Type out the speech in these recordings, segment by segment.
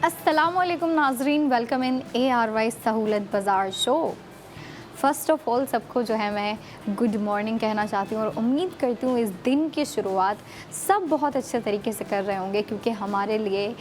अस्सलामुअलैकुम नाजरीन, welcome in ARY सहूलत बाज़ार शो। फ़र्स्ट ऑफ़ ऑल सबको जो है मैं गुड मॉर्निंग कहना चाहती हूँ और उम्मीद करती हूँ इस दिन की शुरुआत सब बहुत अच्छे तरीके से कर रहे होंगे, क्योंकि हमारे लिए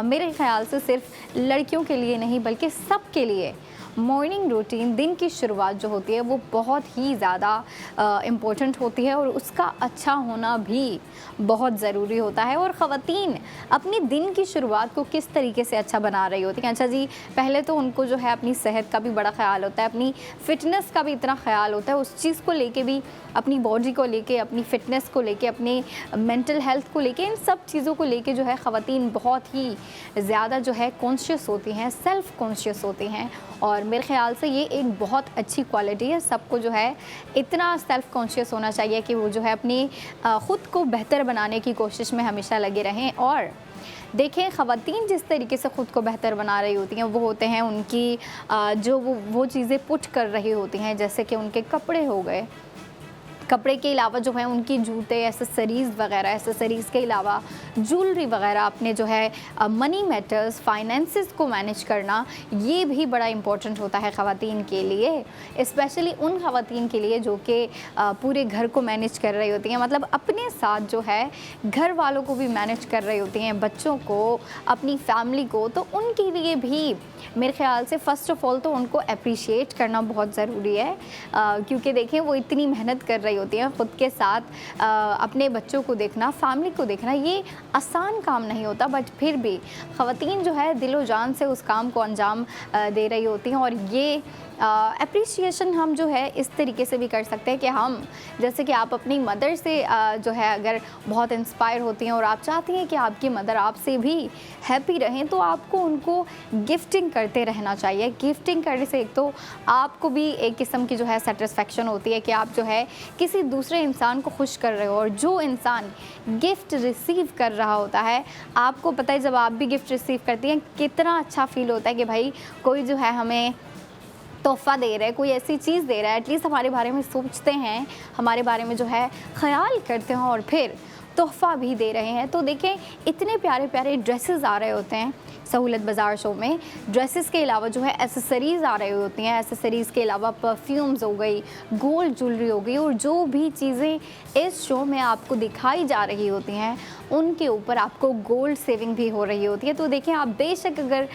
मेरे ख़्याल से सिर्फ लड़कियों के लिए नहीं बल्कि सब के लिए मॉर्निंग रूटीन, दिन की शुरुआत जो होती है वो बहुत ही ज़्यादा इम्पोर्टेंट होती है और उसका अच्छा होना भी बहुत ज़रूरी होता है। और ख़वातीन अपने दिन की शुरुआत को किस तरीके से अच्छा बना रही होती हैं? अच्छा जी, पहले तो उनको जो है अपनी सेहत का भी बड़ा ख़्याल होता है, अपनी फ़िटनेस का भी इतना ख़्याल होता है, उस चीज़ को लेके भी, अपनी बॉडी को लेके, अपनी फ़िटनेस को लेके, अपने मेंटल हेल्थ को लेके, इन सब चीज़ों को लेके जो है ख़वातीन बहुत ही ज़्यादा जो है कॉन्शियस होती हैं, सेल्फ़ कॉन्शियस होती हैं। और मेरे ख़्याल से ये एक बहुत अच्छी क्वालिटी है। सबको जो है इतना सेल्फ़ कॉन्शियस होना चाहिए कि वो जो है अपनी ख़ुद को बेहतर बनाने की कोशिश में हमेशा लगे रहें। और देखें, ख़वातीन जिस तरीके से ख़ुद को बेहतर बना रही होती हैं वो होते हैं उनकी जो वो चीज़ें पुट कर रही होती हैं, जैसे कि उनके कपड़े हो गए, कपड़े के अलावा जो है उनकी जूते, एसेसरीज़ वगैरह, एसेसरीज़ के अलावा ज्वेलरी वगैरह, अपने जो है मनी मैटर्स, फाइनेंसेस को मैनेज करना, ये भी बड़ा इम्पोर्टेंट होता है ख़वातीन के लिए। स्पेशली उन ख़वातीन के लिए जो कि पूरे घर को मैनेज कर रही होती हैं, मतलब अपने साथ जो है घर वालों को भी मैनेज कर रही होती हैं, बच्चों को, अपनी फैमिली को। तो उनके लिए भी मेरे ख़्याल से फ़र्स्ट ऑफ़ ऑल तो उनको अप्रिशिएट करना बहुत ज़रूरी है, क्योंकि देखें वो इतनी मेहनत कर रही होती हैं ख़ुद के साथ। अपने बच्चों को देखना, फैमिली को देखना, ये आसान काम नहीं होता, बट फिर भी ख़वातीन जो है दिलो जान से उस काम को अंजाम दे रही होती हैं। और ये अप्रिसिएशन हम जो है इस तरीके से भी कर सकते हैं कि हम, जैसे कि आप अपनी मदर से जो है अगर बहुत इंस्पायर होती हैं और आप चाहती हैं कि आपकी मदर आपसे भी हैप्पी रहें, तो आपको उनको गिफ्टिंग करते रहना चाहिए। गिफ्टिंग करने से एक तो आपको भी एक किस्म की जो है सेटिस्फेक्शन होती है कि आप जो है किसी दूसरे इंसान को खुश कर रहे हो, और जो इंसान गिफ्ट रिसीव कर रहा होता है, आपको पता है जब आप भी गिफ्ट रिसीव करती हैं कितना अच्छा फ़ील होता है कि भाई कोई जो है हमें तोहफ़ा दे रहा है, कोई ऐसी चीज़ दे रहा है, एटलीस्ट हमारे बारे में सोचते हैं, हमारे बारे में जो है ख़याल करते हैं और फिर तोहफ़ा भी दे रहे हैं। तो देखें, इतने प्यारे प्यारे ड्रेसेस आ रहे होते हैं सहूलत बाज़ार शो में। ड्रेसेस के अलावा जो है एसेसरीज़ आ रही होती हैं, एसेसरीज़ के अलावा परफ्यूम्स हो गई, गोल्ड ज्वेलरी हो गई, और जो भी चीज़ें इस शो में आपको दिखाई जा रही होती हैं उनके ऊपर आपको गोल्ड सेविंग भी हो रही होती है। तो देखें, आप बेशक अगर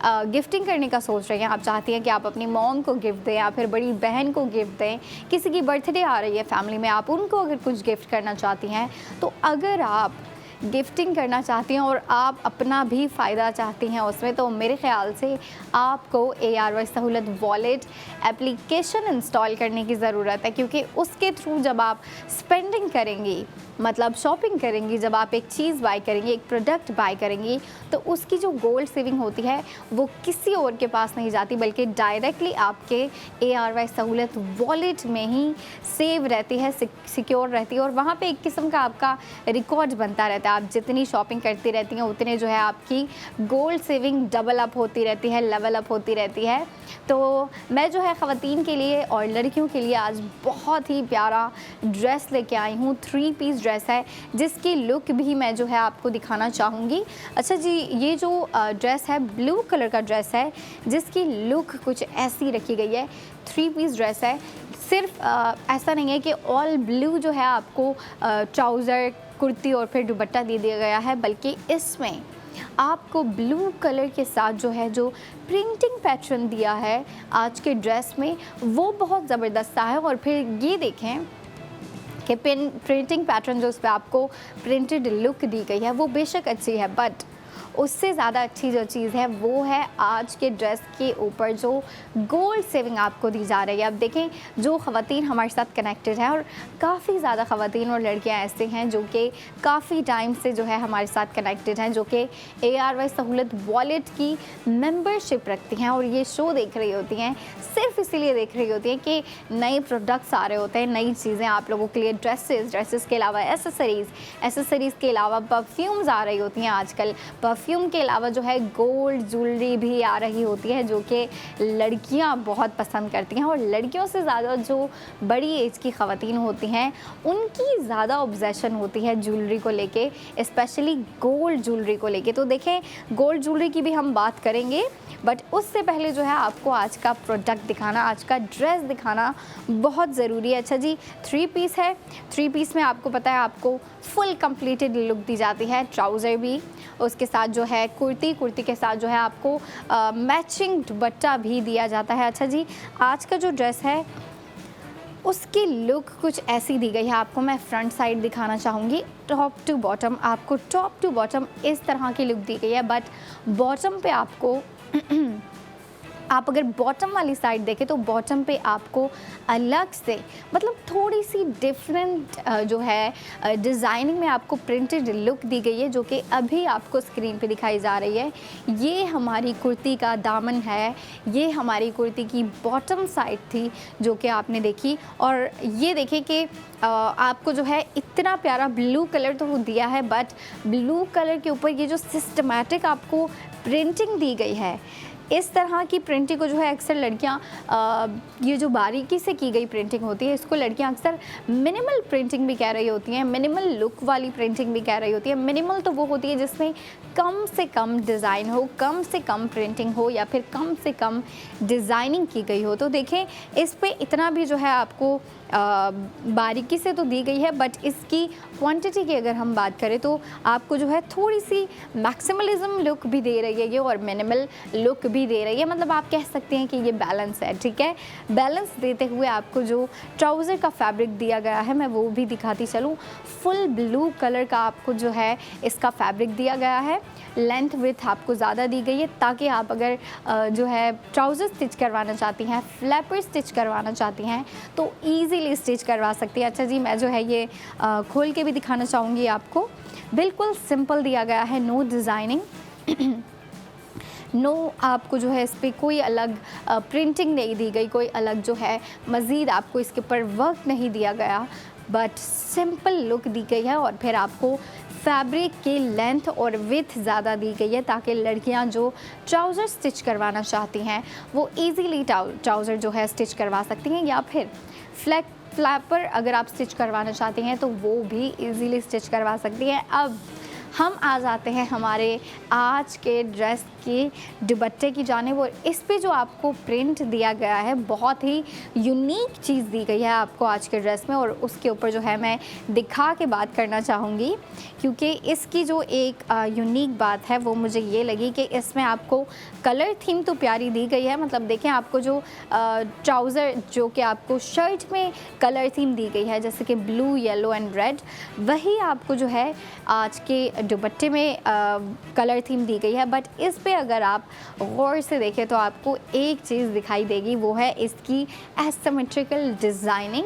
गिफ्टिंग करने का सोच रहे हैं, आप चाहती हैं कि आप अपनी मॉम को गिफ्ट दें या फिर बड़ी बहन को गिफ्ट दें, किसी की बर्थडे आ रही है फैमिली में, आप उनको अगर कुछ गिफ्ट करना चाहती हैं, तो अगर आप गिफ्टिंग करना चाहती हैं और आप अपना भी फ़ायदा चाहती हैं उसमें, तो मेरे ख़्याल से आपको ARY सहूलत वॉलेट एप्लीकेशन इंस्टॉल करने की ज़रूरत है, क्योंकि उसके थ्रू जब आप स्पेंडिंग करेंगी, मतलब शॉपिंग करेंगी, जब आप एक चीज़ बाय करेंगी, एक प्रोडक्ट बाय करेंगी, तो उसकी जो गोल्ड सेविंग होती है वो किसी और के पास नहीं जाती, बल्कि डायरेक्टली आपके ARY सहूलत वॉलेट में ही सेव रहती है, सिक्योर रहती है। और वहाँ पे एक किस्म का आपका रिकॉर्ड बनता रहता है। आप जितनी शॉपिंग करती रहती हैं उतने जो है आपकी गोल्ड सेविंग डबल अप होती रहती है, लेवल अप होती रहती है। तो मैं जो है ख़वातीन के लिए और लड़कियों के लिए आज बहुत ही प्यारा ड्रेस लेके आई हूँ। 3 पीस ड्रेस है जिसकी लुक भी मैं जो है आपको दिखाना चाहूँगी। अच्छा जी, ये जो ड्रेस है ब्लू कलर का ड्रेस है जिसकी लुक कुछ ऐसी रखी गई है। 3 पीस ड्रेस है, सिर्फ ऐसा नहीं है कि ऑल ब्लू जो है आपको ट्राउज़र, कुर्ती और फिर दुपट्टा दे दिया गया है, बल्कि इसमें आपको ब्लू कलर के साथ जो है जो प्रिंटिंग पैटर्न दिया है आज के ड्रेस में वो बहुत ज़बरदस्त सा है। और फिर ये देखें कि प्रिंटिंग पैटर्न जो उस पर आपको प्रिंटेड लुक दी गई है वो बेशक अच्छी है, बट उससे ज़्यादा अच्छी जो चीज़ है वो है आज के ड्रेस के ऊपर जो गोल्ड सेविंग आपको दी जा रही है। अब देखें, जो ख़वातीन हमारे साथ कनेक्टेड हैं, और काफ़ी ज़्यादा ख़वातीन और लड़कियां ऐसे हैं जो कि काफ़ी टाइम से जो है हमारे साथ कनेक्टेड हैं, जो कि ARY सहूलत वॉलेट की मेंबरशिप रखती हैं और ये शो देख रही होती हैं, सिर्फ इसीलिए देख रही होती हैं कि नए प्रोडक्ट्स आ रहे होते हैं, नई चीज़ें आप लोगों के लिए, ड्रेसेस के अलावा एसेसरीज़ के अलावा परफ्यूम्स आ रही होती हैं आजकल। परफ्यूम के अलावा जो है गोल्ड ज्वेलरी भी आ रही होती है, जो कि लड़कियां बहुत पसंद करती हैं। और लड़कियों से ज़्यादा जो बड़ी एज की ख़वातीन होती हैं उनकी ज़्यादा ऑब्सेशन होती है ज्वेलरी को लेके, स्पेशली गोल्ड ज्वेलरी को लेके। तो देखें, गोल्ड ज्वेलरी की भी हम बात करेंगे, बट उससे पहले जो है आपको आज का प्रोडक्ट दिखाना, आज का ड्रेस दिखाना बहुत ज़रूरी है। अच्छा जी, 3 पीस है। 3 पीस में आपको पता है आपको फुल कंप्लीटेड लुक दी जाती है, ट्राउज़र भी, उसके साथ जो है कुर्ती, कुर्ती के साथ जो है आपको मैचिंग दुपट्टा भी दिया जाता है। अच्छा जी, आज का जो ड्रेस है उसकी लुक कुछ ऐसी दी गई है। आपको मैं फ्रंट साइड दिखाना चाहूँगी, टॉप टू बॉटम आपको टॉप टू बॉटम इस तरह की लुक दी गई है। बट बॉटम पे आपको आप अगर बॉटम वाली साइड देखें तो बॉटम पे आपको अलग से, मतलब थोड़ी सी डिफरेंट जो है डिज़ाइनिंग में आपको प्रिंटेड लुक दी गई है, जो कि अभी आपको स्क्रीन पे दिखाई जा रही है। ये हमारी कुर्ती का दामन है, ये हमारी कुर्ती की बॉटम साइड थी जो कि आपने देखी। और ये देखें कि आपको जो है इतना प्यारा ब्लू कलर तो दिया है, बट ब्लू कलर के ऊपर ये जो सिस्टमैटिक आपको प्रिंटिंग दी गई है, इस तरह की प्रिंटिंग को जो है अक्सर लड़कियां, ये जो बारीकी से की गई प्रिंटिंग होती है इसको लड़कियां अक्सर मिनिमल प्रिंटिंग भी कह रही होती हैं, मिनिमल लुक वाली प्रिंटिंग भी कह रही होती है। मिनिमल तो वो होती है जिसमें कम से कम डिज़ाइन हो, कम से कम प्रिंटिंग हो, या फिर कम से कम डिज़ाइनिंग की गई हो। तो देखें, इस पे इतना भी जो है आपको बारीकी से तो दी गई है, बट इसकी क्वांटिटी की अगर हम बात करें तो आपको जो है थोड़ी सी मैक्सिमलिज्म लुक भी दे रही है ये, और मिनिमल लुक भी दे रही है। मतलब आप कह सकते हैं कि ये बैलेंस है, ठीक है। बैलेंस देते हुए आपको जो ट्राउज़र का फैब्रिक दिया गया है मैं वो भी दिखाती चलूँ। फुल ब्लू कलर का आपको जो है इसका फैब्रिक दिया गया है। लेंथ विथ आपको ज़्यादा दी गई है ताकि आप अगर जो है ट्राउज़र स्टिच करवाना चाहती हैं, फ्लैपर स्टिच करवाना चाहती हैं तो ईज़िली स्टिच करवा सकती है। अच्छा जी, मैं जो है ये खोल के भी दिखाना चाहूँगी आपको। बिल्कुल सिंपल दिया गया है, नो डिज़ाइनिंग, नो आपको जो है इस पर कोई अलग प्रिंटिंग नहीं दी गई, कोई अलग जो है मज़ीद आपको इसके ऊपर वर्क नहीं दिया गया, बट सिंपल लुक दी गई है। और फिर आपको फैब्रिक की लेंथ और विथ ज़्यादा दी गई है ताकि लड़कियां जो ट्राउज़र स्टिच करवाना चाहती हैं वो इजीली ट्राउज़र जो है स्टिच करवा सकती हैं, या फिर फ्लैपर अगर आप स्टिच करवाना चाहती हैं तो वो भी इजीली स्टिच करवा सकती हैं। अब हम आ जाते हैं हमारे आज के ड्रेस के दुपट्टे की जानिब, और इस पे जो आपको प्रिंट दिया गया है बहुत ही यूनिक चीज़ दी गई है आपको आज के ड्रेस में, और उसके ऊपर जो है मैं दिखा के बात करना चाहूँगी, क्योंकि इसकी जो एक यूनिक बात है वो मुझे ये लगी कि इसमें आपको कलर थीम तो प्यारी दी गई है। मतलब देखें, आपको जो ट्राउज़र जो कि आपको शर्ट में कलर थीम दी गई है जैसे कि ब्लू, येलो एंड रेड, वही आपको जो है आज के दुपट्टे में कलर थीम दी गई है। बट इस पे अगर आप गौर से देखें तो आपको एक चीज़ दिखाई देगी, वो है इसकी एसिमेट्रिकल डिज़ाइनिंग,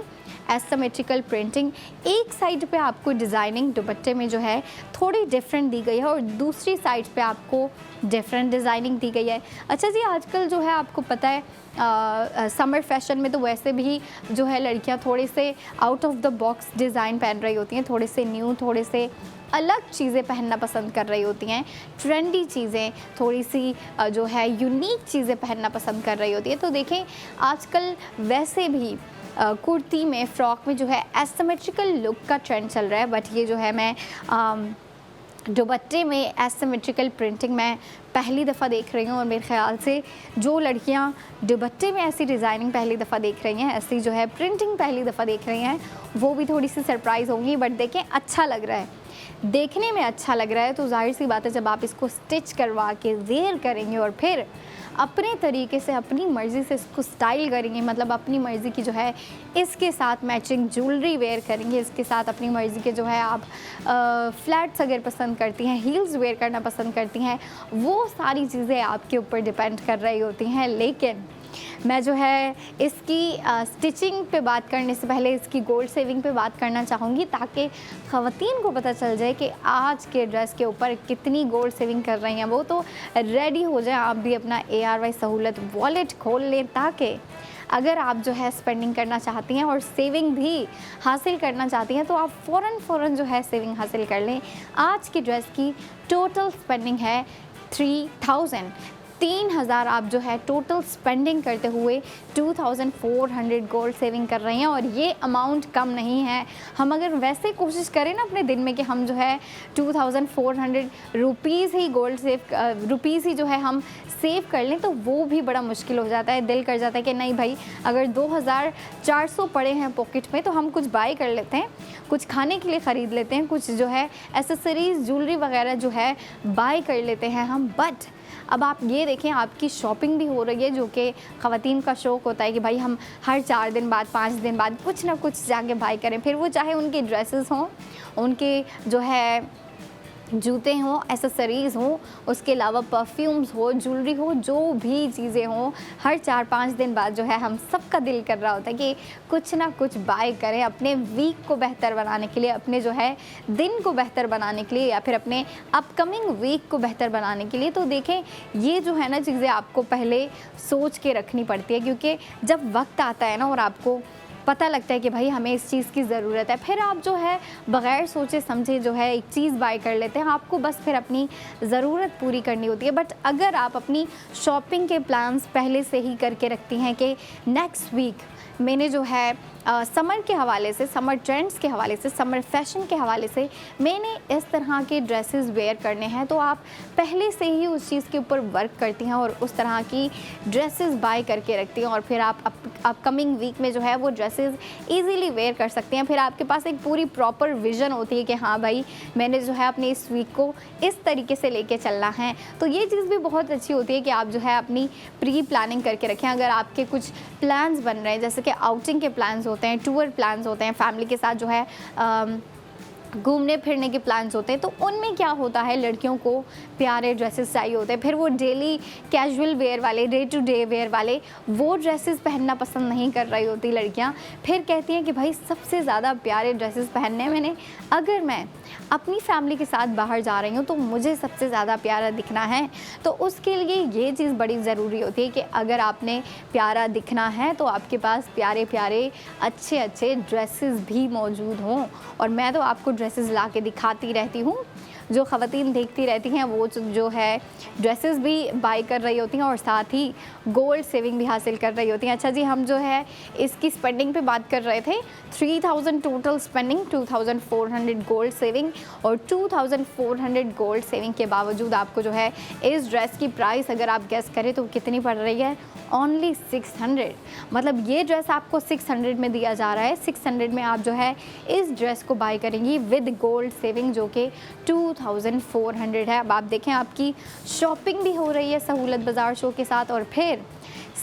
एसिमेट्रिकल प्रिंटिंग। एक साइड पे आपको डिज़ाइनिंग दुपट्टे में जो है थोड़ी डिफरेंट दी गई है और दूसरी साइड पे आपको डिफरेंट डिज़ाइनिंग दी गई है। अच्छा जी, आजकल जो है आपको पता है समर फैशन में तो वैसे भी जो है लड़कियां थोड़े से out of the box design पहन रही होती हैं, थोड़े से न्यू, थोड़े से अलग चीज़ें पहनना पसंद कर रही होती हैं, ट्रेंडी चीज़ें, थोड़ी सी जो है यूनिक चीज़ें पहनना पसंद कर रही होती है। तो देखें, आजकल वैसे भी कुर्ती में, फ्रॉक में जो है एसिमेट्रिकल लुक का ट्रेंड चल रहा है, बट ये जो है मैं दुपट्टे में एसिमेट्रिकल प्रिंटिंग मैं पहली दफ़ा देख रही हूँ, और मेरे ख्याल से जो लड़कियाँ दुपट्टे में ऐसी डिज़ाइनिंग पहली दफ़ा देख रही हैं, ऐसी जो है प्रिंटिंग पहली दफ़ा देख रही हैं, वो भी थोड़ी सी सरप्राइज़ होंगी। बट देखें, अच्छा लग रहा है, देखने में अच्छा लग रहा है, तो जाहिर सी बात है जब आप इसको स्टिच करवा के वेयर करेंगे और फिर अपने तरीके से अपनी मर्ज़ी से इसको स्टाइल करेंगे, मतलब अपनी मर्ज़ी की जो है इसके साथ मैचिंग ज्वेलरी वेयर करेंगे, इसके साथ अपनी मर्ज़ी के जो है आप फ्लैट्स अगर पसंद करती हैं, हील्स वेयर करना पसंद करती हैं, वो सारी चीज़ें आपके ऊपर डिपेंड कर रही होती हैं। लेकिन मैं जो है इसकी स्टिचिंग पे बात करने से पहले इसकी गोल्ड सेविंग पे बात करना चाहूँगी, ताकि ख़वातीन को पता चल जाए कि आज के ड्रेस के ऊपर कितनी गोल्ड सेविंग कर रही हैं वो। तो रेडी हो जाए आप भी, अपना ARY सहूलत वॉलेट खोल लें, ताकि अगर आप जो है स्पेंडिंग करना चाहती हैं और सेविंग भी हासिल करना चाहती हैं तो आप फ़ौरन जो है सेविंग हासिल कर लें। आज की ड्रेस की टोटल स्पेंडिंग है 3000। 3000 आप जो है टोटल स्पेंडिंग करते हुए 2400 गोल्ड सेविंग कर रहे हैं, और ये अमाउंट कम नहीं है। हम अगर वैसे कोशिश करें ना अपने दिन में कि हम जो है 2400 रुपीज़ ही गोल्ड रुपीज़ ही जो है हम सेव कर लें, तो वो भी बड़ा मुश्किल हो जाता है। दिल कर जाता है कि नहीं भाई, अगर 2400 पड़े हैं पॉकेट में तो हम कुछ बाय कर लेते हैं, कुछ खाने के लिए ख़रीद लेते हैं, कुछ जो है एसेसरीज़ ज्वेलरी वगैरह जो है बाय कर लेते हैं हम। बट अब आप ये देखें, आपकी शॉपिंग भी हो रही है, जो कि ख़वातीन का शौक़ होता है कि भाई हम हर 4 दिन बाद 5 दिन बाद कुछ ना कुछ जाके बाय करें। फिर वो चाहे उनके ड्रेसेस हों, उनके जो है जूते हों, एसेसरीज़ हों, उसके अलावा परफ्यूम्स हो, ज्वेलरी हो, जो भी चीज़ें हों, हर 4-5 दिन बाद जो है हम सबका दिल कर रहा होता है कि कुछ ना कुछ बाय करें अपने वीक को बेहतर बनाने के लिए, अपने जो है दिन को बेहतर बनाने के लिए, या फिर अपने अपकमिंग वीक को बेहतर बनाने के लिए। तो देखें, ये जो है ना चीज़ें आपको पहले सोच के रखनी पड़ती है, क्योंकि जब वक्त आता है ना और आपको पता लगता है कि भाई हमें इस चीज़ की ज़रूरत है, फिर आप जो है बग़ैर सोचे समझे जो है एक चीज़ बाय कर लेते हैं। आपको बस फिर अपनी ज़रूरत पूरी करनी होती है। बट अगर आप अपनी शॉपिंग के प्लान्स पहले से ही करके रखती हैं कि नेक्स्ट वीक मैंने जो है समर के हवाले से, समर ट्रेंड्स के हवाले से, समर फैशन के हवाले से मैंने इस तरह के ड्रेसेस वेयर करने हैं, तो आप पहले से ही उस चीज़ के ऊपर वर्क करती हैं और उस तरह की ड्रेसेस बाय करके रखती हैं, और फिर आप अपकमिंग वीक में जो है वो ड्रेसेस इजीली वेयर कर सकते हैं। फिर आपके पास एक पूरी प्रॉपर विज़न होती है कि हाँ भाई, मैंने जो है अपने इस वीक को इस तरीके से लेके चलना है। तो ये चीज़ भी बहुत अच्छी होती है कि आप जो है अपनी प्री प्लानिंग करके रखें। अगर आपके कुछ प्लान्स बन रहे हैं, जैसे कि आउटिंग के प्लान्स होते हैं, टूर प्लान्स होते हैं, फैमिली के साथ जो है घूमने फिरने के प्लान्स होते हैं, तो उनमें क्या होता है, लड़कियों को प्यारे ड्रेसेस चाहिए होते हैं। फिर वो डेली कैजुअल वेयर वाले, डे टू डे वेयर वाले वो ड्रेसेस पहनना पसंद नहीं कर रही होती लड़कियां। फिर कहती हैं कि भाई सबसे ज़्यादा प्यारे ड्रेसेस पहनने हैं मैंने, अगर मैं अपनी फैमिली के साथ बाहर जा रही हूँ तो मुझे सबसे ज़्यादा प्यारा दिखना है। तो उसके लिए ये चीज़ बड़ी ज़रूरी होती है कि अगर आपने प्यारा दिखना है तो आपके पास प्यारे प्यारे अच्छे अच्छे ड्रेसेस भी मौजूद हों। और मैं तो आपको ड्रेसेस ला के दिखाती रहती हूँ, जो ख़वातीन देखती रहती हैं वो जो है ड्रेसेस भी बाय कर रही होती हैं और साथ ही गोल्ड सेविंग भी हासिल कर रही होती हैं। अच्छा जी, हम जो है इसकी स्पेंडिंग पे बात कर रहे थे। 3000 टोटल स्पेंडिंग, 2400 गोल्ड सेविंग, और 2400 गोल्ड सेविंग के बावजूद आपको जो है इस ड्रेस की प्राइस अगर आप गेस करें तो कितनी पड़ रही है, ओनली 600। मतलब ये ड्रेस आपको 600 में दिया जा रहा है। 600 में आप जो है इस ड्रेस को बाय करेंगी विद गोल्ड सेविंग, जो कि 2400 है। अब आप देखें, आपकी शॉपिंग भी हो रही है सहूलत बाज़ार शो के साथ, और फिर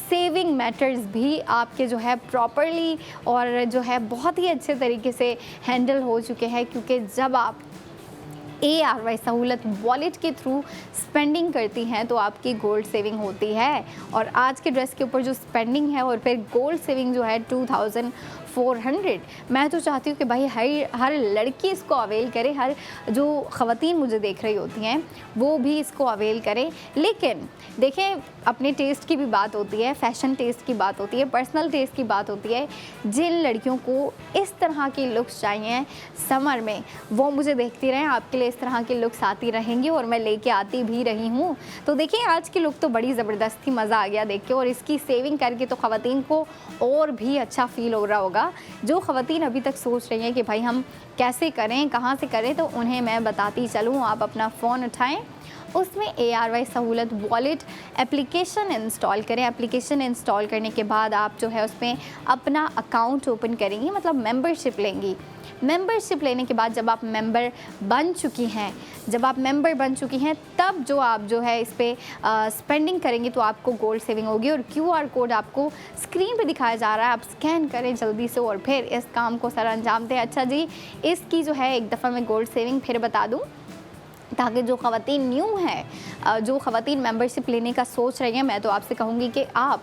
सेविंग मैटर्स भी आपके जो है प्रॉपरली और जो है बहुत ही अच्छे तरीके से हैंडल हो चुके हैं। क्योंकि जब आप ARY सहूलत वॉलेट के थ्रू स्पेंडिंग करती हैं तो आपकी गोल्ड सेविंग होती है। और आज के ड्रेस के ऊपर जो स्पेंडिंग है और फिर गोल्ड सेविंग जो है 2400, मैं तो चाहती हूँ कि भाई हर लड़की इसको अवेल करे, हर जो ख़वातीन मुझे देख रही होती हैं वो भी इसको अवेल करें। लेकिन देखें, अपने टेस्ट की भी बात होती है, फैशन टेस्ट की बात होती है, पर्सनल टेस्ट की बात होती है। जिन लड़कियों को इस तरह की लुक्स चाहिए समर में, वो मुझे देखती रहें, आपके लिए इस तरह की लुक्स आती रहेंगी और मैं लेके आती भी रही हूँ। तो देखिए, आज की लुक तो बड़ी ज़बरदस्त थी, मज़ा आ गया देख के, और इसकी सेविंग करके तो ख़वातीन को और भी अच्छा फील हो रहा होगा। जो ख़वातीन अभी तक सोच रही हैं कि भाई हम कैसे करें, कहाँ से करें, तो उन्हें मैं बताती चलूँ। आप अपना फ़ोन उठाएं, उसमें ARY सहूलत वॉलेट एप्लीकेशन इंस्टॉल करें। एप्लीकेशन इंस्टॉल करने के बाद आप जो है उसमें अपना अकाउंट ओपन करेंगी, मतलब मेंबरशिप लेंगी। मेंबरशिप लेने के बाद जब आप मेंबर बन चुकी हैं, तब जो आप जो है इस पर स्पेंडिंग करेंगी तो आपको गोल्ड सेविंग होगी। और QR कोड आपको स्क्रीन पे दिखाया जा रहा है, आप स्कैन करें जल्दी से और फिर इस काम को सर अंजाम दें। अच्छा जी, इसकी जो है एक दफ़ा मैं गोल्ड सेविंग फिर बता दूँ ताकि जो ख़वातीन न्यू हैं, जो ख़वातीन मेंबरशिप लेने का सोच रही हैं, मैं तो आपसे कहूँगी कि आप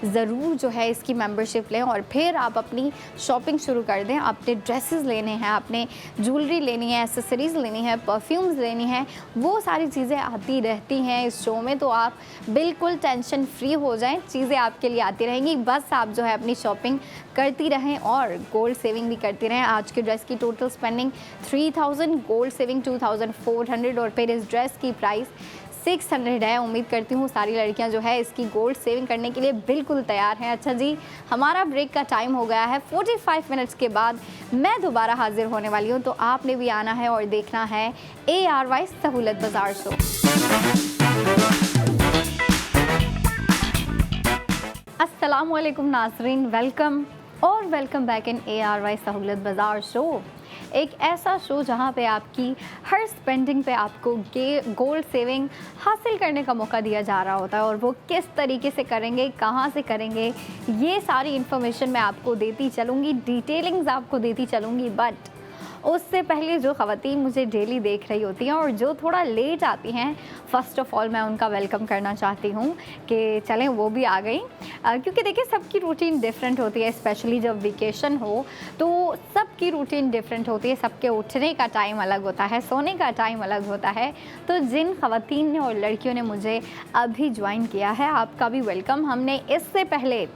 ज़रूर जो है इसकी मेंबरशिप लें और फिर आप अपनी शॉपिंग शुरू कर दें। आपने ड्रेसेस लेने हैं, आपने ज्वेलरी लेनी है, एसेसरीज़ लेनी है, परफ्यूम्स लेनी है, वो सारी चीज़ें आती रहती हैं इस शो में, तो आप बिल्कुल टेंशन फ्री हो जाएं। चीज़ें आपके लिए आती रहेंगी, बस आप जो है अपनी शॉपिंग करती रहें और गोल्ड सेविंग भी करती रहें। आज के ड्रेस की टोटल स्पेंडिंग 3000, गोल्ड सेविंग 2400 और फिर इस ड्रेस की प्राइस 600 है। उम्मीद करती हूँ सारी लड़कियां जो है इसकी गोल्ड सेविंग करने के लिए बिल्कुल तैयार हैं। अच्छा जी, हमारा ब्रेक का टाइम हो गया है। 45 मिनट्स के बाद मैं दोबारा हाजिर होने वाली हूँ, तो आपने भी आना है और देखना है ARY सहूलत बाज़ार शो। अस्सलामुअलैकुम नाज़रीन, वेलकम बैक इन ARY सहूलत बाज़ार शो। एक ऐसा शो जहां पे आपकी हर स्पेंडिंग पे आपको गोल्ड सेविंग हासिल करने का मौका दिया जा रहा होता है, और वो किस तरीके से करेंगे, कहां से करेंगे, ये सारी इन्फॉर्मेशन मैं आपको देती चलूँगी, डिटेलिंग्स आपको देती चलूँगी। बट उससे पहले जो ख़वातीन मुझे डेली देख रही होती हैं और जो थोड़ा लेट आती हैं, फ़र्स्ट ऑफ़ ऑल मैं उनका वेलकम करना चाहती हूँ कि चलें वो भी आ गई, क्योंकि देखिए सबकी रूटीन डिफरेंट होती है। स्पेशली जब वेकेशन हो तो सबकी रूटीन डिफरेंट होती है, सबके उठने का टाइम अलग होता है, सोने का टाइम अलग होता है। तो जिन ख़वातीन ने और लड़कियों ने मुझे अभी ज्वाइन किया है, आपका भी वेलकम। हमने इससे पहले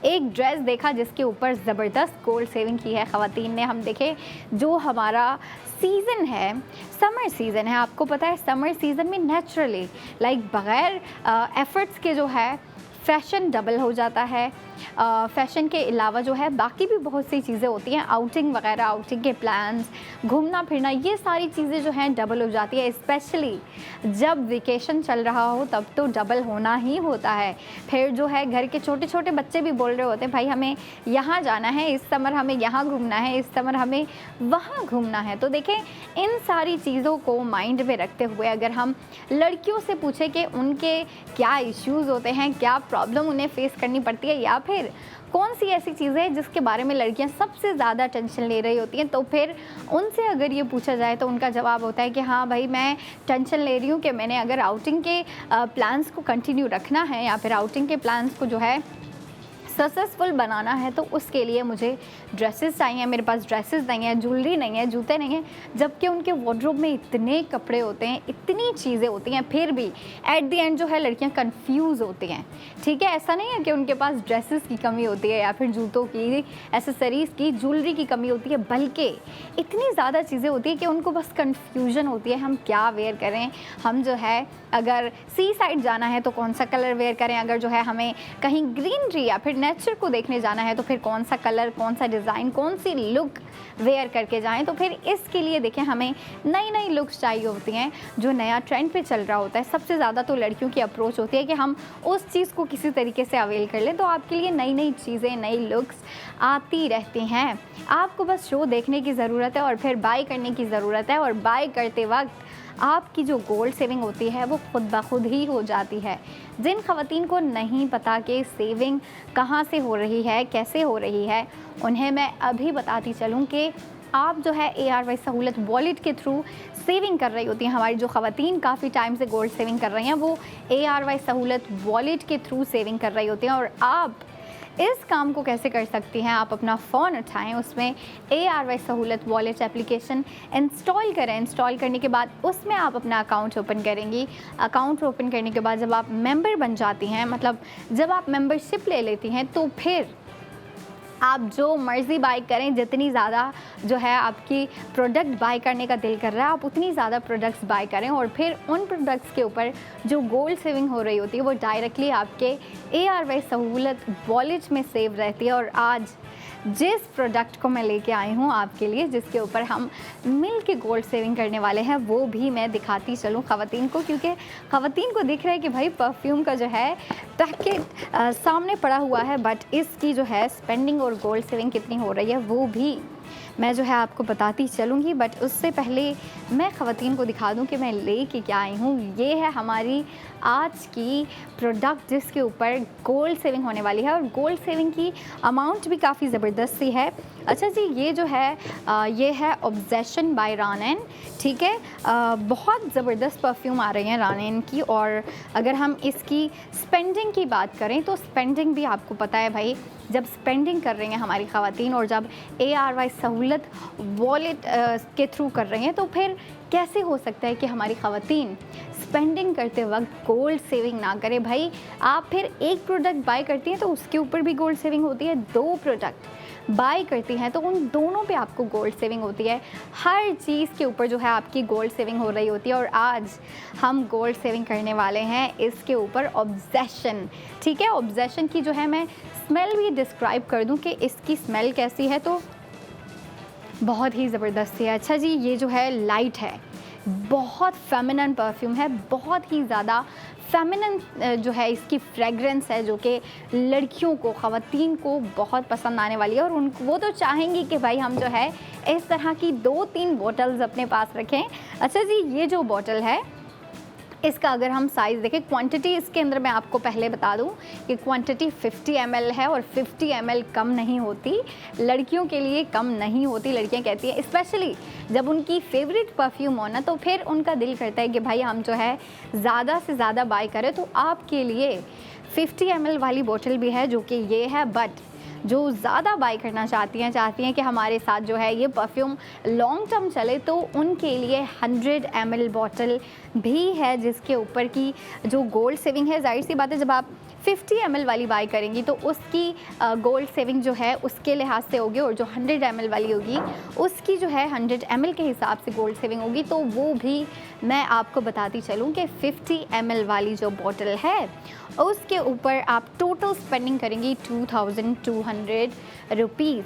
एक ड्रेस देखा जिसके ऊपर ज़बरदस्त गोल्ड सेविंग की है ख़वातीन ने। हम देखे जो हमारा सीज़न है, समर सीज़न है, आपको पता है समर सीज़न में नेचुरली बग़ैर एफ़र्ट्स के जो है फ़ैशन डबल हो जाता है। फ़ैशन के अलावा जो है बाकी भी बहुत सी चीज़ें होती हैं, आउटिंग वगैरह, आउटिंग के प्लान्स, घूमना फिरना, ये सारी चीज़ें जो हैं डबल हो जाती है। स्पेशली जब वेकेशन चल रहा हो तब तो डबल होना ही होता है। फिर जो है घर के छोटे छोटे बच्चे भी बोल रहे होते हैं, भाई हमें यहाँ जाना है, इस समर हमें यहाँ घूमना है, इस समर हमें वहाँ घूमना है। तो देखें, इन सारी चीज़ों को माइंड में रखते हुए अगर हम लड़कियों से पूछें कि उनके क्या इश्यूज़ होते हैं, क्या प्रॉब्लम उन्हें फेस करनी पड़ती है, या फिर कौन सी ऐसी चीज़ें हैं जिसके बारे में लड़कियां सबसे ज़्यादा टेंशन ले रही होती हैं, तो फिर उनसे अगर ये पूछा जाए तो उनका जवाब होता है कि हाँ भाई, मैं टेंशन ले रही हूँ कि मैंने अगर आउटिंग के प्लान्स को कंटिन्यू रखना है या फिर आउटिंग के प्लान्स को जो है सक्सेसफुल बनाना है, तो उसके लिए मुझे ड्रेसेस चाहिए। मेरे पास ड्रेसेस नहीं है, ज्वेलरी नहीं है, जूते नहीं हैं, जबकि उनके वार्डरोब में इतने कपड़े होते हैं, इतनी चीज़ें होती हैं, फिर भी एट द एंड जो है लड़कियां कंफ्यूज होती हैं। ठीक है, ऐसा नहीं है कि उनके पास ड्रेसेस की कमी होती है या फिर जूतों की, एसेसरीज़ की, ज्वेलरी की कमी होती है, बल्कि इतनी ज़्यादा चीज़ें होती है कि उनको बस कन्फ्यूजन होती है, हम क्या वेयर करें। हम जो है अगर सी साइड जाना है तो कौन सा कलर वेयर करें, अगर जो है हमें कहीं ग्रीनरी या फिर नेचर को देखने जाना है तो फिर कौन सा कलर, कौन सा डिज़ाइन, कौन सी लुक वेयर करके जाएं। तो फिर इसके लिए देखें, हमें नई नई लुक्स चाहिए होती हैं, जो नया ट्रेंड पे चल रहा होता है। सबसे ज़्यादा तो लड़कियों की अप्रोच होती है कि हम उस चीज़ को किसी तरीके से अवेल कर लें। तो आपके लिए नई नई चीज़ें, नई लुक्स आती रहती हैं, आपको बस शो देखने की ज़रूरत है और फिर बाय करने की ज़रूरत है। और बाय करते वक्त आपकी जो गोल्ड सेविंग होती है वो खुद ब खुद ही हो जाती है। जिन ख़वातीन को नहीं पता कि सेविंग कहाँ से हो रही है, कैसे हो रही है, उन्हें मैं अभी बताती चलूँ कि आप जो है ARY सहूलत वॉलेट के थ्रू सेविंग कर रही होती हैं। हमारी जो ख़वातीन काफ़ी टाइम से गोल्ड सेविंग कर रही हैं, वो ARY सहूलत वॉलेट के थ्रू सेविंग कर रही होती हैं। और आप इस काम को कैसे कर सकती हैं, आप अपना फ़ोन उठाएं, उसमें ARY सहूलत वॉलेट एप्लीकेशन इंस्टॉल करें। इंस्टॉल करने के बाद उसमें आप अपना अकाउंट ओपन करेंगी। अकाउंट ओपन करने के बाद जब आप मेंबर बन जाती हैं, मतलब जब आप मेंबरशिप ले लेती हैं, तो फिर आप जो मर्ज़ी बाय करें, जितनी ज़्यादा जो है आपकी प्रोडक्ट बाय करने का दिल कर रहा है, आप उतनी ज़्यादा प्रोडक्ट्स बाय करें। और फिर उन प्रोडक्ट्स के ऊपर जो गोल्ड सेविंग हो रही होती है वो डायरेक्टली आपके ARY सहूलत वॉलेट में सेव रहती है। और आज जिस प्रोडक्ट को मैं लेके आई हूँ आपके लिए, जिसके ऊपर हम मिल के गोल्ड सेविंग करने वाले हैं, वो भी मैं दिखाती चलूँ ख़वातीन को, क्योंकि ख़वातीन को दिख रहा है कि भाई परफ्यूम का जो है पैकेट सामने पड़ा हुआ है, बट इसकी जो है स्पेंडिंग और गोल्ड सेविंग कितनी हो रही है वो भी मैं जो है आपको बताती चलूँगी। बट उससे पहले मैं ख़वातीन को दिखा दूँ कि मैं ले के क्या आई हूँ। ये है हमारी आज की प्रोडक्ट जिसके ऊपर गोल्ड सेविंग होने वाली है, और गोल्ड सेविंग की अमाउंट भी काफ़ी ज़बरदस्त सी है। अच्छा जी, ये जो है ये है ऑब्जेशन बाय रानन, ठीक है। बहुत ज़बरदस्त परफ्यूम आ रही हैं रानन की। और अगर हम इसकी स्पेंडिंग की बात करें तो स्पेंडिंग भी आपको पता है भाई, जब स्पेंडिंग कर रही हैं हमारी ख़वातीन और जब ARY सहूलत वॉलेट के थ्रू कर रही हैं, तो फिर कैसे हो सकता है कि हमारी ख़वातीन स्पेंडिंग करते वक्त गोल्ड सेविंग ना करें। भाई आप फिर एक प्रोडक्ट बाय करती हैं तो उसके ऊपर भी गोल्ड सेविंग होती है, 2 प्रोडक्ट बाय करती हैं तो उन दोनों पे आपको गोल्ड सेविंग होती है। हर चीज़ के ऊपर जो है आपकी गोल्ड सेविंग हो रही होती है। और आज हम गोल्ड सेविंग करने वाले हैं इसके ऊपर, ऑब्जेशन, ठीक है। ऑब्जेशन की जो है मैं स्मेल भी डिस्क्राइब कर दूं कि इसकी स्मेल कैसी है, तो बहुत ही ज़बरदस्त है। अच्छा जी, ये जो है लाइट है, बहुत फेमिनिन परफ्यूम है, बहुत ही ज़्यादा फेमिनिन जो है इसकी फ्रेगरेंस है, जो कि लड़कियों को, ख़वातीन को बहुत पसंद आने वाली है। और वो तो चाहेंगी कि भाई हम जो है इस तरह की 2-3 बॉटल्स अपने पास रखें। अच्छा जी, ये जो बॉटल है इसका अगर हम साइज़ देखें, क्वांटिटी इसके अंदर मैं आपको पहले बता दूं कि क्वांटिटी 50 ml है और 50 ml कम नहीं होती, लड़कियों के लिए कम नहीं होती। लड़कियां कहती हैं स्पेशली जब उनकी फेवरेट परफ्यूम हो ना, तो फिर उनका दिल करता है कि भाई हम जो है ज़्यादा से ज़्यादा बाय करें। तो आपके लिए 50 ml वाली बोतल भी है जो कि ये है। बट जो ज़्यादा बाय करना चाहती हैं कि हमारे साथ जो है ये परफ्यूम लॉन्ग टर्म चले, तो उनके लिए 100 ml बॉटल भी है जिसके ऊपर की जो गोल्ड सेविंग है, जाहिर सी बात है जब आप 50 ml वाली बाय करेंगी तो उसकी गोल्ड सेविंग जो है उसके लिहाज से होगी, और जो 100 ml वाली होगी उसकी जो है 100 ml के हिसाब से गोल्ड सेविंग होगी। तो वो भी मैं आपको बताती चलूँ कि 50 ml वाली जो बॉटल है उसके ऊपर आप टोटल स्पेंडिंग करेंगी 2200 रुपीज़।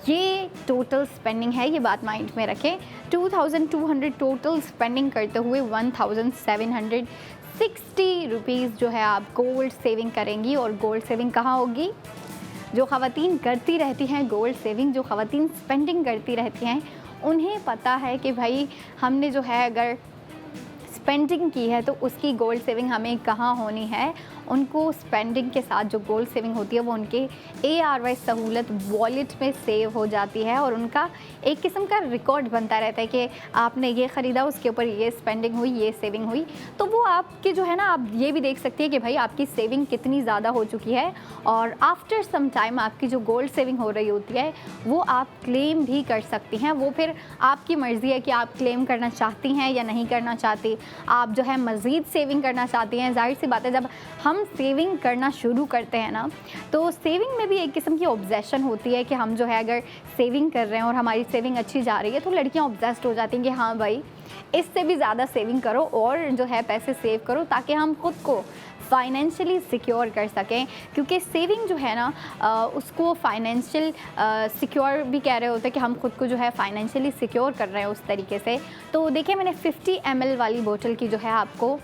ये टोटल स्पेंडिंग है, ये बात माइंड में रखें। 2200 टोटल स्पेंडिंग करते हुए 1760 रुपीज़ जो है आप गोल्ड सेविंग करेंगी। और गोल्ड सेविंग कहाँ होगी? जो ख़वातीन करती रहती हैं गोल्ड सेविंग, जो ख़वातीन स्पेंडिंग करती रहती हैं, उन्हें पता है कि भाई हमने जो है अगर स्पेंडिंग की है तो उसकी गोल्ड सेविंग हमें कहाँ होनी है। उनको स्पेंडिंग के साथ जो गोल्ड सेविंग होती है वो उनके ARY सहूलत वॉलेट में सेव हो जाती है, और उनका एक किस्म का रिकॉर्ड बनता रहता है कि आपने ये ख़रीदा, उसके ऊपर ये स्पेंडिंग हुई, ये सेविंग हुई। तो वो आपके जो है ना, आप ये भी देख सकती है कि भाई आपकी सेविंग कितनी ज़्यादा हो चुकी है। और आफ्टर सम टाइम आपकी जो गोल्ड सेविंग हो रही होती है वो आप क्लेम भी कर सकती हैं। वो फिर आपकी मर्ज़ी है कि आप क्लेम करना चाहती हैं या नहीं करना चाहती। आप जो है मज़ीद सेविंग करना चाहती हैं, जाहिर सी बात है जब हम सेविंग करना शुरू करते हैं ना, तो सेविंग में भी एक किस्म की ऑब्जेशन होती है कि हम जो है अगर सेविंग कर रहे हैं और हमारी सेविंग अच्छी जा रही है तो लड़कियां ऑब्जेस्ड हो जाती हैं कि हाँ भाई इससे भी ज़्यादा सेविंग करो और जो है पैसे सेव करो, ताकि हम खुद को फाइनेंशियली सिक्योर कर सकें। क्योंकि सेविंग जो है ना उसको फाइनेंशियल सिक्योर भी कह रहे होते हैं कि हम खुद को जो है फाइनेंशियली सिक्योर कर रहे हैं उस तरीके से। तो देखिए, मैंने 50 ml वाली बोतल की जो है आपको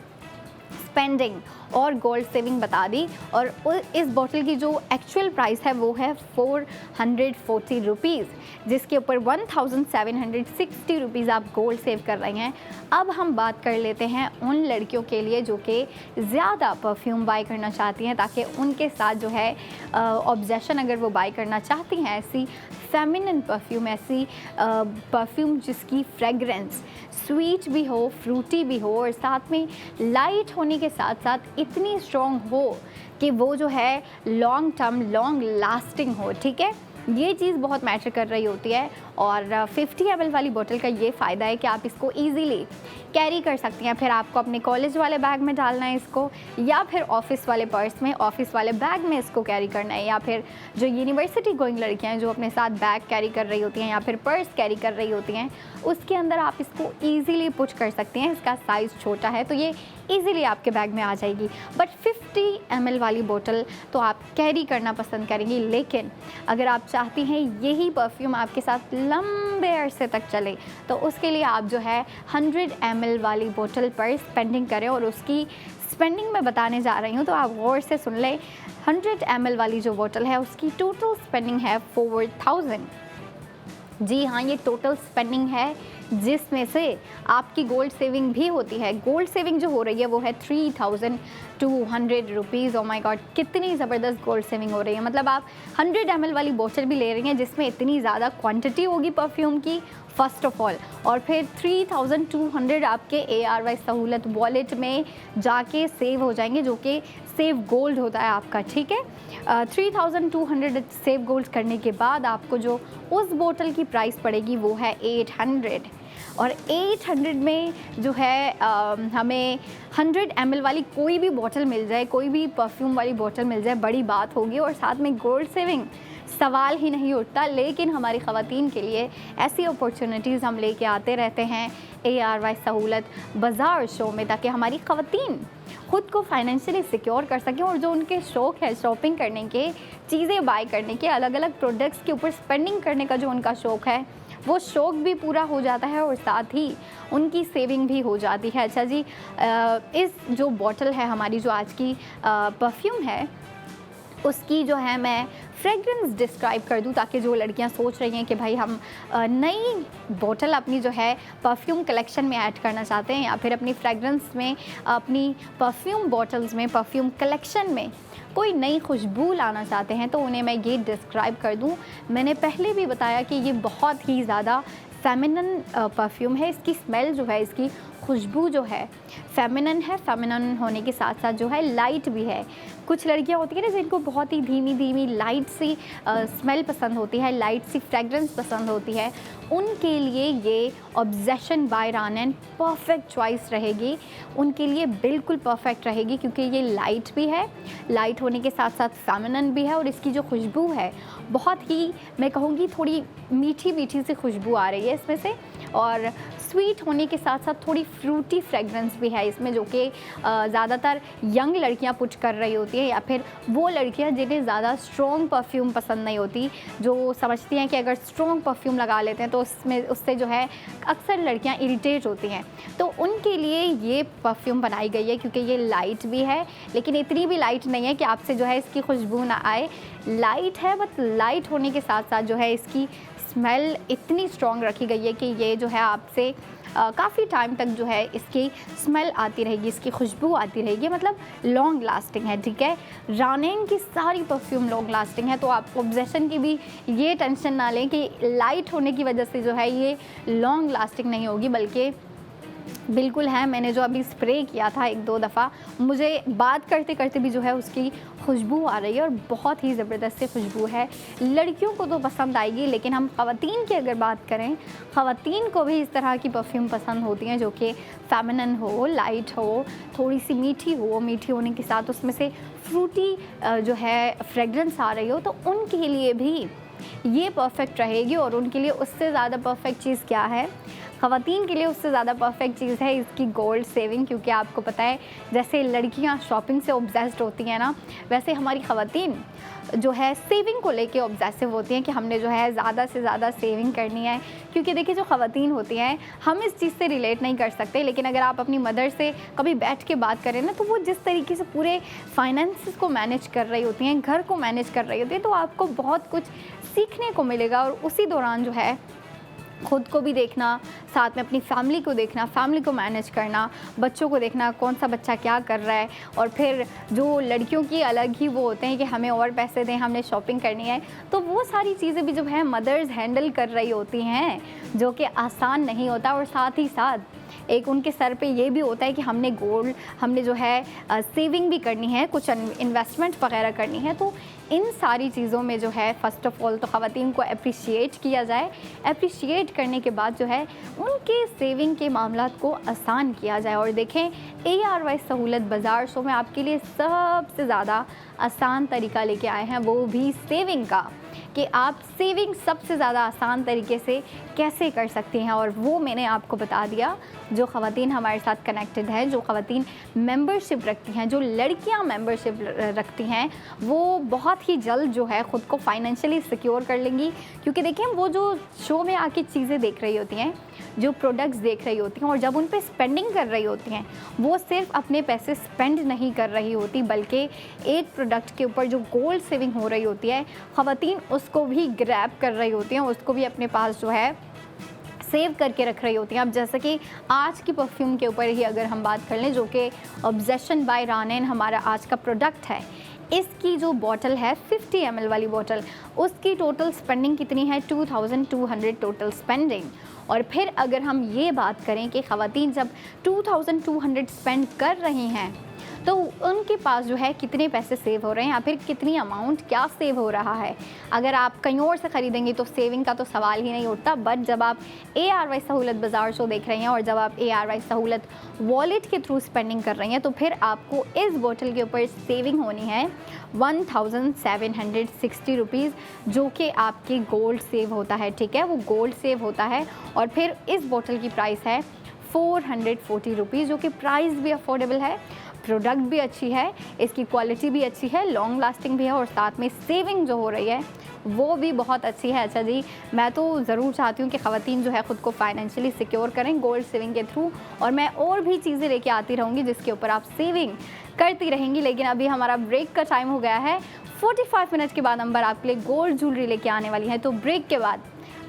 स्पेंडिंग और गोल्ड सेविंग बता दी। और इस बॉटल की जो एक्चुअल प्राइस है वो है 440 रुपीज़, जिसके ऊपर 1760 रुपीज़ आप गोल्ड सेव कर रही हैं। अब हम बात कर लेते हैं उन लड़कियों के लिए जो कि ज़्यादा परफ्यूम बाय करना चाहती हैं, ताकि उनके साथ जो है ऑब्जेशन अगर वो बाय करना चाहती हैं ऐसी फेमिनिन परफ्यूम, ऐसी परफ्यूम जिसकी फ्रेगरेंस स्वीट भी हो, फ्रूटी भी हो, और साथ में लाइट होने के साथ साथ इतनी स्ट्रॉन्ग हो कि वो जो है लॉन्ग टर्म, लॉन्ग लास्टिंग हो, ठीक है। ये चीज़ बहुत मैटर कर रही होती है। और 50 ml वाली बोतल का ये फ़ायदा है कि आप इसको इजीली कैरी कर सकती हैं। फिर आपको अपने कॉलेज वाले बैग में डालना है इसको, या फिर ऑफिस वाले पर्स में, ऑफिस वाले बैग में इसको कैरी करना है, या फिर जो यूनिवर्सिटी गोइंग लड़कियां हैं जो अपने साथ बैग कैरी कर रही होती हैं या फिर पर्स कैरी कर रही होती हैं, उसके अंदर आप इसको ईज़िली पुट कर सकती हैं। इसका साइज़ छोटा है तो ये ईज़िली आपके बैग में आ जाएगी। बट 50 ml वाली बोतल तो आप कैरी करना पसंद करेंगी, लेकिन अगर आप चाहती हैं यही परफ्यूम आपके साथ लंबे अरसे तक चले तो उसके लिए आप जो है 100 ml वाली बोतल पर स्पेंडिंग करें। और उसकी स्पेंडिंग मैं बताने जा रही हूँ तो आप गौर से सुन लें। 100 ml वाली जो बोतल है उसकी टोटल स्पेंडिंग है 4000। जी हाँ, ये टोटल स्पेंडिंग है जिसमें से आपकी गोल्ड सेविंग भी होती है। गोल्ड सेविंग जो हो रही है वो है 3200 रुपीज़। ओ माय गॉड, कितनी ज़बरदस्त गोल्ड सेविंग हो रही है। मतलब आप 100 ml वाली बोतल भी ले रही हैं जिसमें इतनी ज़्यादा क्वांटिटी होगी परफ्यूम की, फ़र्स्ट ऑफ ऑल। और फिर 3200 आपके ARY सहूलत वॉलेट में जाके सेव हो जाएंगे, जो कि सेव गोल्ड होता है आपका, ठीक है। 3200 सेव गोल्ड करने के बाद आपको जो उस बोतल की प्राइस पड़ेगी वो है 800। और 800 में जो है हमें 100 ml वाली कोई भी बोतल मिल जाए, कोई भी परफ्यूम वाली बोतल मिल जाए, बड़ी बात होगी। और साथ में गोल्ड सेविंग, सवाल ही नहीं उठता। लेकिन हमारी ख़वातीन के लिए ऐसी अपॉर्चुनिटीज़ हम लेके आते रहते हैं ARY सहूलत बाज़ार शो में, ताकि हमारी ख़वातीन ख़ुद को फाइनेंशियली सिक्योर कर सकें और जो उनके शौक़ है शॉपिंग करने के, चीज़ें बाय करने के, अलग अलग प्रोडक्ट्स के ऊपर स्पेंडिंग करने का जो उनका शौक़ है, वो शौक़ भी पूरा हो जाता है और साथ ही उनकी सेविंग भी हो जाती है। अच्छा जी, इस जो बॉटल है हमारी, जो आज की परफ्यूम है, उसकी जो है मैं फ्रेगरेंस डिस्क्राइब कर दूं, ताकि जो लड़कियां सोच रही हैं कि भाई हम नई बोतल अपनी जो है परफ्यूम कलेक्शन में ऐड करना चाहते हैं, या फिर अपनी फ्रेगरेंस में, अपनी परफ्यूम बॉटल्स में, परफ्यूम कलेक्शन में कोई नई खुशबू लाना चाहते हैं, तो उन्हें मैं ये डिस्क्राइब कर दूं। मैंने पहले भी बताया कि ये बहुत ही ज़्यादा फेमिनिन परफ्यूम है। इसकी स्मेल जो है, इसकी खुशबू जो है फेमिनिन है। फेमिनिन होने के साथ साथ जो है लाइट भी है। कुछ लड़कियां होती हैं ना जिनको बहुत ही धीमी धीमी लाइट सी स्मेल पसंद होती है, लाइट सी फ्रेगरेंस पसंद होती है, उनके लिए ये ऑब्सेशन बाय रानन परफेक्ट चॉइस रहेगी। उनके लिए बिल्कुल परफेक्ट रहेगी, क्योंकि ये लाइट भी है, लाइट होने के साथ साथ फेमिनिन भी है, और इसकी जो खुशबू है बहुत ही, मैं कहूँगी थोड़ी मीठी मीठी सी खुशबू आ रही है इसमें से। और स्वीट होने के साथ साथ थोड़ी फ्रूटी फ्रेगरेंस भी है इसमें, जो कि ज़्यादातर यंग लड़कियां पुट कर रही होती है, या फिर वो लड़कियां जिन्हें ज़्यादा स्ट्रॉन्ग परफ्यूम पसंद नहीं होती, जो समझती हैं कि अगर स्ट्रॉन्ग परफ्यूम लगा लेते हैं तो उससे जो है अक्सर लड़कियां इरिटेट होती हैं। तो उनके लिए ये परफ्यूम बनाई गई है, क्योंकि ये लाइट भी है, लेकिन इतनी भी लाइट नहीं है कि आपसे जो है इसकी खुशबू ना आए। लाइट है, बट लाइट होने के साथ साथ जो है इसकी स्मेल इतनी स्ट्रॉन्ग रखी गई है कि ये जो है आपसे काफ़ी टाइम तक जो है इसकी स्मेल आती रहेगी, इसकी खुशबू आती रहेगी। मतलब लॉन्ग लास्टिंग है, ठीक है। रानेन की सारी परफ्यूम लॉन्ग लास्टिंग है, तो आप ऑब्सेशन की भी ये टेंशन ना लें कि लाइट होने की वजह से जो है ये लॉन्ग लास्टिंग नहीं होगी, बल्कि बिल्कुल है। मैंने जो अभी स्प्रे किया था 1-2 दफ़ा, मुझे बात करते करते भी जो है उसकी खुशबू आ रही है, और बहुत ही ज़बरदस्त सी खुशबू है। लड़कियों को तो पसंद आएगी, लेकिन हम ख़वातीन की अगर बात करें, ख़वातीन को भी इस तरह की परफ्यूम पसंद होती हैं जो कि फेमिनिन हो, लाइट हो, थोड़ी सी मीठी हो, मीठी होने के साथ उसमें से फ्रूटी जो है फ्रेगरेंस आ रही हो, तो उनके लिए भी ये परफेक्ट रहेगी। और उनके लिए उससे ज़्यादा परफेक्ट चीज़ क्या है? ख़वातीन के लिए उससे ज़्यादा परफेक्ट चीज़ है इसकी गोल्ड सेविंग, क्योंकि आपको पता है जैसे लड़कियां शॉपिंग से ऑब्सेस्ड होती हैं ना, वैसे हमारी ख़वातीन जो है सेविंग को लेके ऑब्सेसिव होती हैं कि हमने जो है ज़्यादा से ज़्यादा सेविंग करनी है। क्योंकि देखिए, जो ख़वातीन होती हैं, हम इस चीज़ से रिलेट नहीं कर सकते, लेकिन अगर आप अपनी मदर से कभी बैठ के बात करें ना, तो वो जिस तरीके से पूरे फाइनेंसेस को मैनेज कर रही होती हैं, घर को मैनेज कर रही होती है, तो आपको बहुत कुछ सीखने को मिलेगा। और उसी दौरान जो है खुद को भी देखना, साथ में अपनी फैमिली को देखना, फैमिली को मैनेज करना, बच्चों को देखना कौन सा बच्चा क्या कर रहा है। और फिर जो लड़कियों की अलग ही वो होते हैं कि हमें और पैसे दें, हमने शॉपिंग करनी है, तो वो सारी चीज़ें भी जो है मदर्स हैंडल कर रही होती हैं, जो कि आसान नहीं होता। और साथ ही साथ एक उनके सर पे ये भी होता है कि हमने जो है सेविंग भी करनी है, कुछ इन्वेस्टमेंट वगैरह करनी है। तो इन सारी चीज़ों में जो है फ़र्स्ट ऑफ़ ऑल तो ख़वातीन को अप्रिशिएट किया जाए। अप्रिशिएट करने के बाद जो है उनके सेविंग के मामलात को आसान किया जाए। और देखें, ARY सहूलत बाज़ार शो में आपके लिए सबसे ज़्यादा आसान तरीका लेके आए हैं, वो भी सेविंग का, कि आप सेविंग सबसे ज़्यादा आसान तरीके से कैसे कर सकती हैं। और वो मैंने आपको बता दिया। जो ख़वातीन हमारे साथ कनेक्टेड है, जो ख़वातीन मेंबरशिप रखती हैं, जो लड़कियां मेंबरशिप रखती हैं, वो बहुत ही जल्द जो है ख़ुद को फाइनेंशियली सिक्योर कर लेंगी। क्योंकि देखिए, वो जो शो में आके चीज़ें देख रही होती हैं, जो प्रोडक्ट्स देख रही होती हैं, और जब उन पे स्पेंडिंग कर रही होती हैं, वो सिर्फ अपने पैसे स्पेंड नहीं कर रही होती, बल्कि एक प्रोडक्ट के ऊपर जो गोल्ड सेविंग हो रही होती है, ख़वातीन उसको भी ग्रैब कर रही होती हैं, उसको भी अपने पास जो है सेव करके रख रही होती हैं। अब जैसे कि आज की परफ्यूम के ऊपर ही अगर हम बात कर लें, जो कि ऑब्सेशन बाय रानन हमारा आज का प्रोडक्ट है, इसकी जो बॉटल है 50 ml वाली बॉटल, उसकी टोटल स्पेंडिंग कितनी है? 2200 टोटल स्पेंडिंग। और फिर अगर हम ये बात करें कि ख़वातीन जब 2200 स्पेंड कर रही हैं तो उनके पास जो है कितने पैसे सेव हो रहे हैं या फिर कितनी अमाउंट क्या सेव हो रहा है। अगर आप कहीं और से ख़रीदेंगे तो सेविंग का तो सवाल ही नहीं उठता, बट जब आप ARY सहूलत बाज़ार शो देख रहे हैं और जब आप ARY सहूलत वॉलेट के थ्रू स्पेंडिंग कर रही हैं तो फिर आपको इस बोतल के ऊपर सेविंग होनी है 1760 रुपीज़, जो कि आपकी गोल्ड सेव होता है। ठीक है, वो गोल्ड सेव होता है। और फिर इस बोतल की प्राइस है 440 रुपीज़, जो कि प्राइस भी अफोर्डेबल है, प्रोडक्ट भी अच्छी है, इसकी क्वालिटी भी अच्छी है, लॉन्ग लास्टिंग भी है और साथ में सेविंग जो हो रही है वो भी बहुत अच्छी है। अच्छा जी, मैं तो ज़रूर चाहती हूँ कि ख़वातीन जो है ख़ुद को फाइनेंशियली सिक्योर करें गोल्ड सेविंग के थ्रू, और मैं और भी चीज़ें लेके आती रहूँगी जिसके ऊपर आप सेविंग करती रहेंगी। लेकिन अभी हमारा ब्रेक का टाइम हो गया है। 45 मिनट के बाद अंबर आपके लिए गोल्ड ज्वेलरी लेके आने वाली है, तो ब्रेक के बाद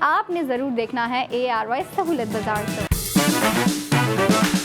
आपने ज़रूर देखना है ARY सहूलत बाज़ार शो।